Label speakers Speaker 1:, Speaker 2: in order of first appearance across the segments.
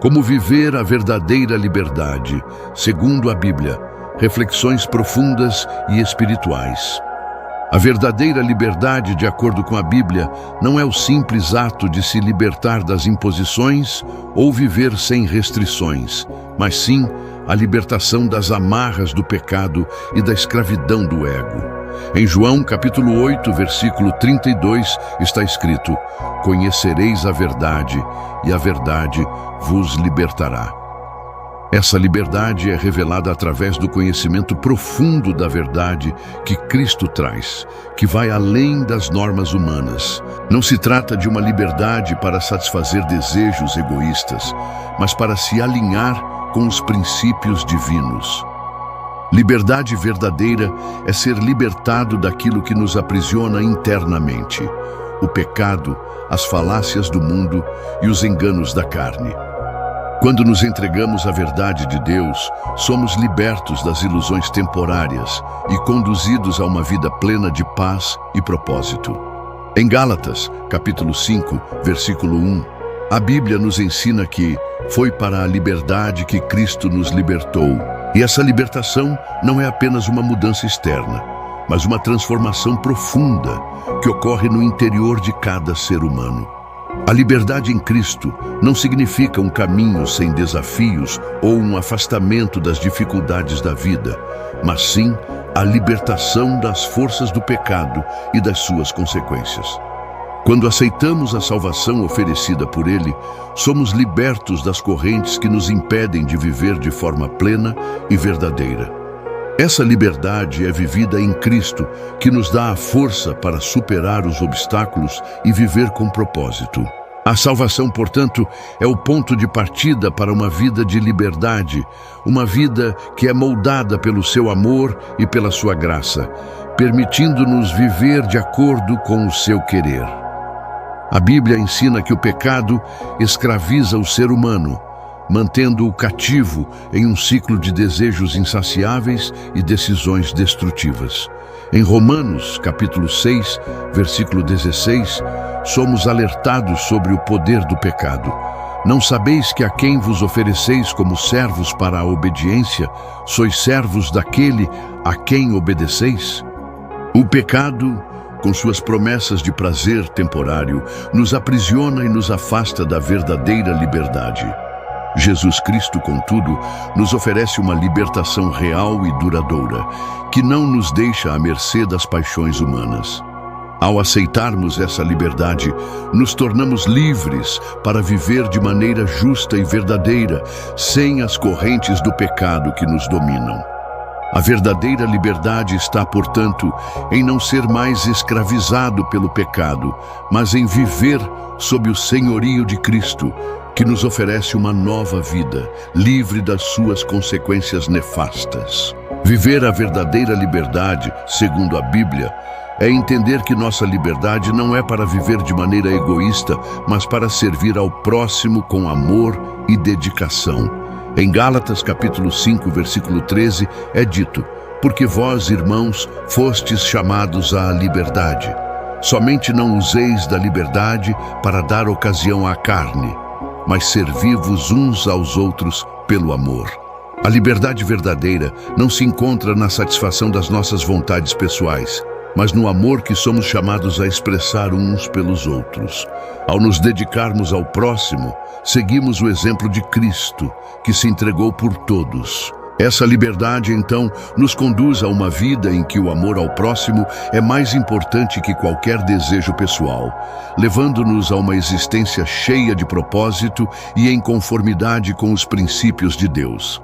Speaker 1: Como viver a verdadeira liberdade, segundo a Bíblia. Reflexões profundas e espirituais. A verdadeira liberdade, de acordo com a Bíblia, não é o simples ato de se libertar das imposições ou viver sem restrições, mas sim a libertação das amarras do pecado e da escravidão do ego. Em João capítulo 8, versículo 32, está escrito: "Conhecereis a verdade, e a verdade vos libertará." Essa liberdade é revelada através do conhecimento profundo da verdade que Cristo traz, que vai além das normas humanas. Não se trata de uma liberdade para satisfazer desejos egoístas, mas para se alinhar com os princípios divinos. Liberdade verdadeira é ser libertado daquilo que nos aprisiona internamente: o pecado, as falácias do mundo e os enganos da carne. Quando nos entregamos à verdade de Deus, somos libertos das ilusões temporárias e conduzidos a uma vida plena de paz e propósito. Em Gálatas, capítulo 5, versículo 1, a Bíblia nos ensina que foi para a liberdade que Cristo nos libertou. E essa libertação não é apenas uma mudança externa, mas uma transformação profunda que ocorre no interior de cada ser humano. A liberdade em Cristo não significa um caminho sem desafios ou um afastamento das dificuldades da vida, mas sim a libertação das forças do pecado e das suas consequências. Quando aceitamos a salvação oferecida por Ele, somos libertos das correntes que nos impedem de viver de forma plena e verdadeira. Essa liberdade é vivida em Cristo, que nos dá a força para superar os obstáculos e viver com propósito. A salvação, portanto, é o ponto de partida para uma vida de liberdade, uma vida que é moldada pelo seu amor e pela sua graça, permitindo-nos viver de acordo com o seu querer. A Bíblia ensina que o pecado escraviza o ser humano, mantendo-o cativo em um ciclo de desejos insaciáveis e decisões destrutivas. Em Romanos, capítulo 6, versículo 16, somos alertados sobre o poder do pecado. Não sabeis que a quem vos ofereceis como servos para a obediência, sois servos daquele a quem obedeceis? O pecado, com suas promessas de prazer temporário, nos aprisiona e nos afasta da verdadeira liberdade. Jesus Cristo, contudo, nos oferece uma libertação real e duradoura, que não nos deixa à mercê das paixões humanas. Ao aceitarmos essa liberdade, nos tornamos livres para viver de maneira justa e verdadeira, sem as correntes do pecado que nos dominam. A verdadeira liberdade está, portanto, em não ser mais escravizado pelo pecado, mas em viver sob o senhorio de Cristo, que nos oferece uma nova vida, livre das suas consequências nefastas. Viver a verdadeira liberdade, segundo a Bíblia, é entender que nossa liberdade não é para viver de maneira egoísta, mas para servir ao próximo com amor e dedicação. Em Gálatas capítulo 5, versículo 13, é dito: "Porque vós, irmãos, fostes chamados à liberdade. Somente não useis da liberdade para dar ocasião à carne, mas servi-vos uns aos outros pelo amor." A liberdade verdadeira não se encontra na satisfação das nossas vontades pessoais, mas no amor que somos chamados a expressar uns pelos outros. Ao nos dedicarmos ao próximo, seguimos o exemplo de Cristo, que se entregou por todos. Essa liberdade, então, nos conduz a uma vida em que o amor ao próximo é mais importante que qualquer desejo pessoal, levando-nos a uma existência cheia de propósito e em conformidade com os princípios de Deus.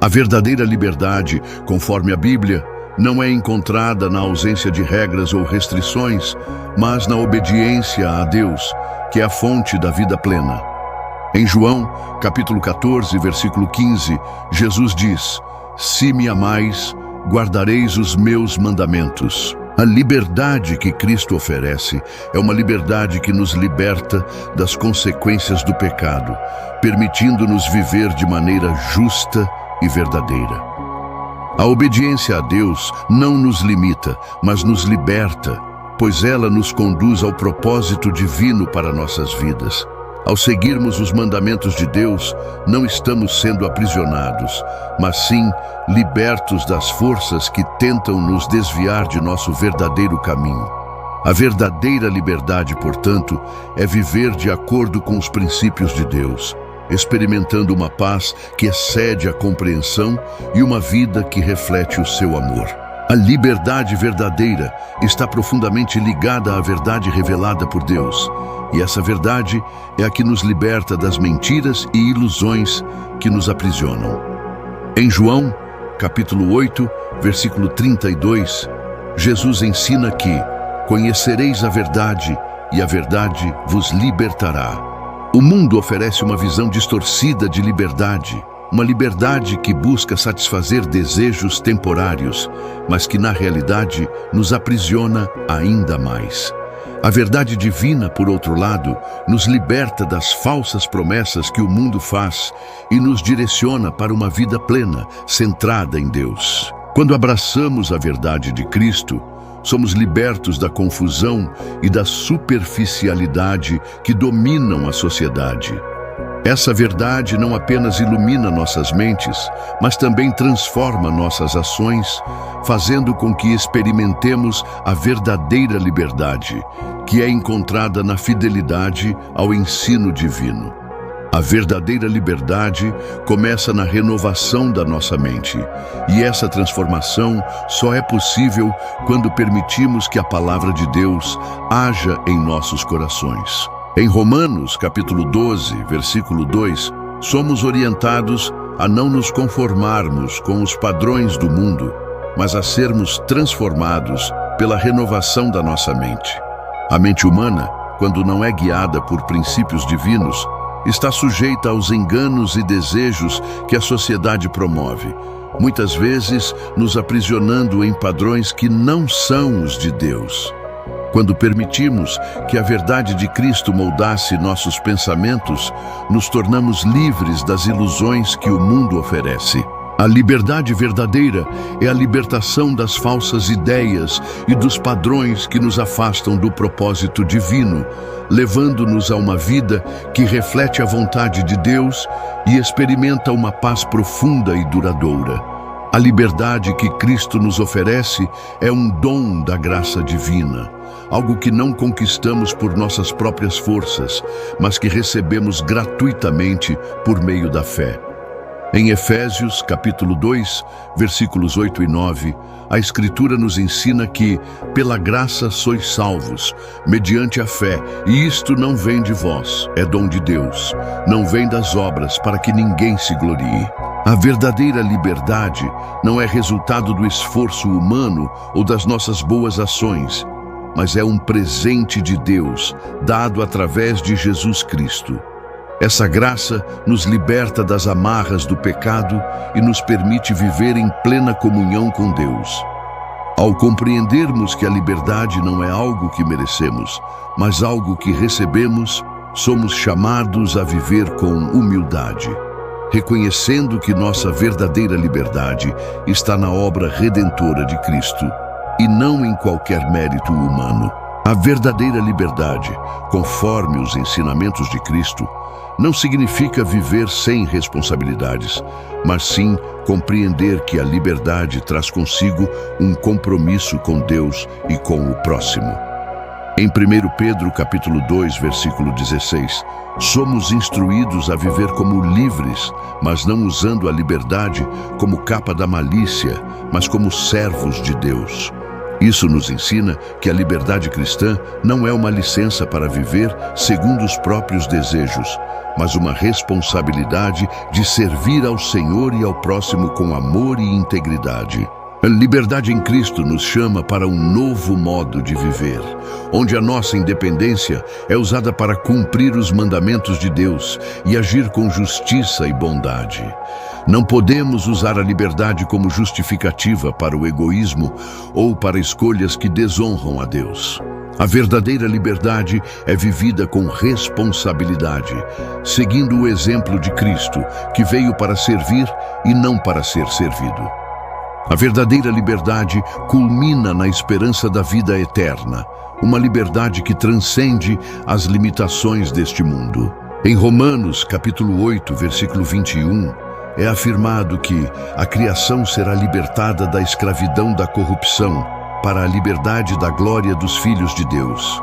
Speaker 1: A verdadeira liberdade, conforme a Bíblia, não é encontrada na ausência de regras ou restrições, mas na obediência a Deus, que é a fonte da vida plena. Em João, capítulo 14, versículo 15, Jesus diz: "Se me amais, guardareis os meus mandamentos." A liberdade que Cristo oferece é uma liberdade que nos liberta das consequências do pecado, permitindo-nos viver de maneira justa e verdadeira. A obediência a Deus não nos limita, mas nos liberta, pois ela nos conduz ao propósito divino para nossas vidas. Ao seguirmos os mandamentos de Deus, não estamos sendo aprisionados, mas sim libertos das forças que tentam nos desviar de nosso verdadeiro caminho. A verdadeira liberdade, portanto, é viver de acordo com os princípios de Deus, experimentando uma paz que excede a compreensão e uma vida que reflete o seu amor. A liberdade verdadeira está profundamente ligada à verdade revelada por Deus, e essa verdade é a que nos liberta das mentiras e ilusões que nos aprisionam. Em João, capítulo 8, versículo 32, Jesus ensina que conhecereis a verdade e a verdade vos libertará. O mundo oferece uma visão distorcida de liberdade, uma liberdade que busca satisfazer desejos temporários, mas que na realidade nos aprisiona ainda mais. A verdade divina, por outro lado, nos liberta das falsas promessas que o mundo faz e nos direciona para uma vida plena, centrada em Deus. Quando abraçamos a verdade de Cristo, somos libertos da confusão e da superficialidade que dominam a sociedade. Essa verdade não apenas ilumina nossas mentes, mas também transforma nossas ações, fazendo com que experimentemos a verdadeira liberdade, que é encontrada na fidelidade ao ensino divino. A verdadeira liberdade começa na renovação da nossa mente, e essa transformação só é possível quando permitimos que a palavra de Deus haja em nossos corações. Em Romanos, capítulo 12, versículo 2, somos orientados a não nos conformarmos com os padrões do mundo, mas a sermos transformados pela renovação da nossa mente. A mente humana, quando não é guiada por princípios divinos, está sujeita aos enganos e desejos que a sociedade promove, muitas vezes nos aprisionando em padrões que não são os de Deus. Quando permitimos que a verdade de Cristo moldasse nossos pensamentos, nos tornamos livres das ilusões que o mundo oferece. A liberdade verdadeira é a libertação das falsas ideias e dos padrões que nos afastam do propósito divino, levando-nos a uma vida que reflete a vontade de Deus e experimenta uma paz profunda e duradoura. A liberdade que Cristo nos oferece é um dom da graça divina, algo que não conquistamos por nossas próprias forças, mas que recebemos gratuitamente por meio da fé. Em Efésios, capítulo 2, versículos 8 e 9, a Escritura nos ensina que, pela graça sois salvos, mediante a fé, e isto não vem de vós, é dom de Deus, não vem das obras, para que ninguém se glorie. A verdadeira liberdade não é resultado do esforço humano ou das nossas boas ações, mas é um presente de Deus, dado através de Jesus Cristo. Essa graça nos liberta das amarras do pecado e nos permite viver em plena comunhão com Deus. Ao compreendermos que a liberdade não é algo que merecemos, mas algo que recebemos, somos chamados a viver com humildade, reconhecendo que nossa verdadeira liberdade está na obra redentora de Cristo e não em qualquer mérito humano. A verdadeira liberdade, conforme os ensinamentos de Cristo, não significa viver sem responsabilidades, mas sim compreender que a liberdade traz consigo um compromisso com Deus e com o próximo. Em 1 Pedro, capítulo 2, versículo 16, somos instruídos a viver como livres, mas não usando a liberdade como capa da malícia, mas como servos de Deus. Isso nos ensina que a liberdade cristã não é uma licença para viver segundo os próprios desejos, mas uma responsabilidade de servir ao Senhor e ao próximo com amor e integridade. A liberdade em Cristo nos chama para um novo modo de viver, onde a nossa independência é usada para cumprir os mandamentos de Deus e agir com justiça e bondade. Não podemos usar a liberdade como justificativa para o egoísmo ou para escolhas que desonram a Deus. A verdadeira liberdade é vivida com responsabilidade, seguindo o exemplo de Cristo, que veio para servir e não para ser servido. A verdadeira liberdade culmina na esperança da vida eterna, uma liberdade que transcende as limitações deste mundo. Em Romanos, capítulo 8, versículo 21, é afirmado que a criação será libertada da escravidão da corrupção para a liberdade da glória dos filhos de Deus.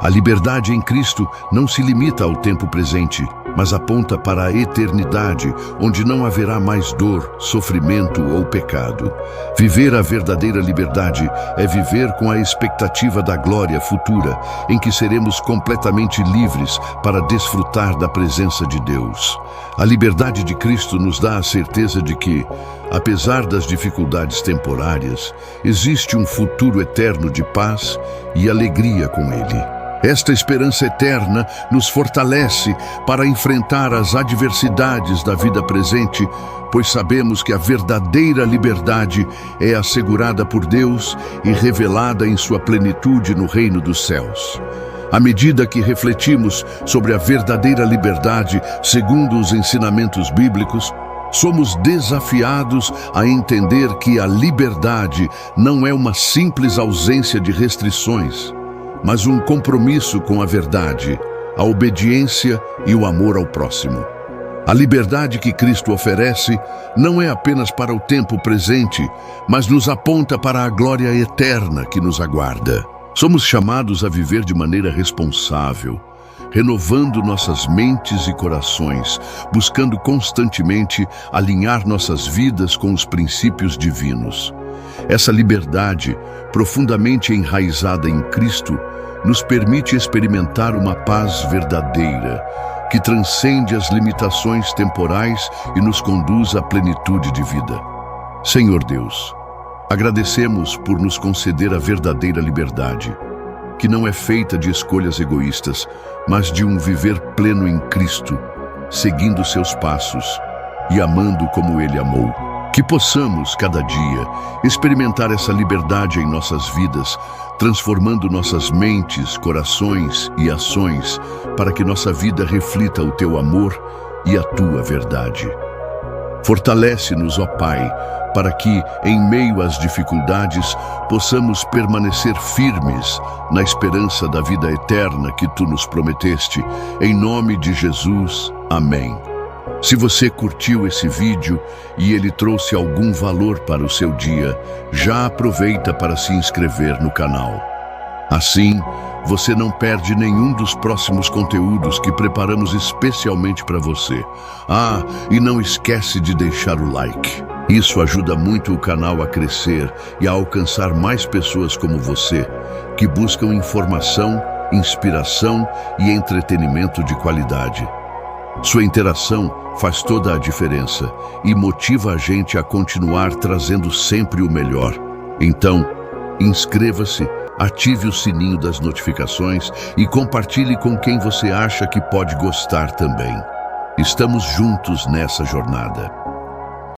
Speaker 1: A liberdade em Cristo não se limita ao tempo presente, mas aponta para a eternidade, onde não haverá mais dor, sofrimento ou pecado. Viver a verdadeira liberdade é viver com a expectativa da glória futura, em que seremos completamente livres para desfrutar da presença de Deus. A liberdade de Cristo nos dá a certeza de que, apesar das dificuldades temporárias, existe um futuro eterno de paz e alegria com Ele. Esta esperança eterna nos fortalece para enfrentar as adversidades da vida presente, pois sabemos que a verdadeira liberdade é assegurada por Deus e revelada em sua plenitude no reino dos céus. À medida que refletimos sobre a verdadeira liberdade, segundo os ensinamentos bíblicos, somos desafiados a entender que a liberdade não é uma simples ausência de restrições, mas um compromisso com a verdade, a obediência e o amor ao próximo. A liberdade que Cristo oferece não é apenas para o tempo presente, mas nos aponta para a glória eterna que nos aguarda. Somos chamados a viver de maneira responsável, renovando nossas mentes e corações, buscando constantemente alinhar nossas vidas com os princípios divinos. Essa liberdade, profundamente enraizada em Cristo, nos permite experimentar uma paz verdadeira, que transcende as limitações temporais e nos conduz à plenitude de vida. Senhor Deus, agradecemos por nos conceder a verdadeira liberdade, que não é feita de escolhas egoístas, mas de um viver pleno em Cristo, seguindo seus passos e amando como Ele amou. Que possamos, cada dia, experimentar essa liberdade em nossas vidas, transformando nossas mentes, corações e ações, para que nossa vida reflita o Teu amor e a Tua verdade. Fortalece-nos, ó Pai, para que, em meio às dificuldades, possamos permanecer firmes na esperança da vida eterna que Tu nos prometeste. Em nome de Jesus, amém. Se você curtiu esse vídeo e ele trouxe algum valor para o seu dia, já aproveita para se inscrever no canal. Assim, você não perde nenhum dos próximos conteúdos que preparamos especialmente para você. E não esquece de deixar o like. Isso ajuda muito o canal a crescer e a alcançar mais pessoas como você, que buscam informação, inspiração e entretenimento de qualidade. Sua interação faz toda a diferença e motiva a gente a continuar trazendo sempre o melhor. Então, inscreva-se, ative o sininho das notificações e compartilhe com quem você acha que pode gostar também. Estamos juntos nessa jornada.